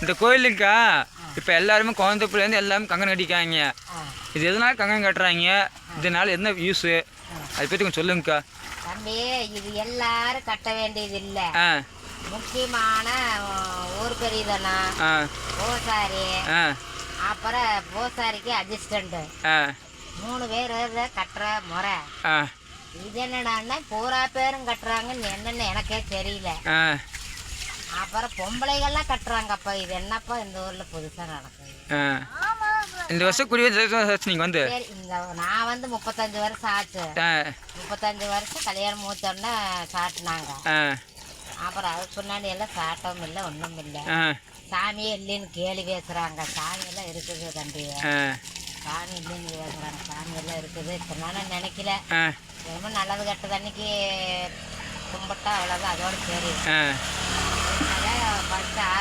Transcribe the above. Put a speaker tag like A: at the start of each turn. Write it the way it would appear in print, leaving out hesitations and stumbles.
A: இந்த கோயிலுக்கா இப்போ எல்லாருமே குழந்தைப்புலேருந்து எல்லாமே கங்கணம் கட்டிக்காங்க. இது எதனால கங்கணம் கட்டுறாங்க, இதனால என்ன யூஸு, அதை பற்றி கொஞ்சம் சொல்லுங்கக்கா.
B: தம்பி, இது எல்லாரும் கட்ட வேண்டியது இல்லை. முக்கியமான ஊர் பெரியதனா, பூசாரி, அப்புறம் பூசாரிக்கு அசிஸ்டண்ட்டு, 3 பேர் கட்டுற முறை. இது என்னடான்னா பூரா பேரும் கட்டுறாங்கன்னு என்னன்னு எனக்கே தெரியல. அப்புறம் பொம்பளைகள்லாம் கட்டுறாங்க. அப்போ இது என்னப்பா இந்த ஊர்ல புதுசா நடக்குது?
A: இந்த வருஷம் குடியே நீங்க வந்து
B: நான் வந்து 35 வருஷம் ஆச்சு. 35 வருஷம் கல்யாணம் மூத்தோன்னா சாட்டினாங்க. அப்புறம் அதுக்கு பின்னாடி எல்லாம் சாட்டவும் இல்லை, ஒன்றும் இல்லை. சாமியே இல்லைன்னு கேள்வி பேசுறாங்க. சாமியெல்லாம் இருக்குது தம்பி, சாமி இல்லைன்னு பேசுறாங்க. சாமியெல்லாம் இருக்குது. இப்போ நான் நினைக்கல, ரொம்ப நல்லது கெட்டது அன்னைக்கு கும்பிட்டா அவ்வளோதான், அதோட சரி. அதனால ஃபஸ்ட்டு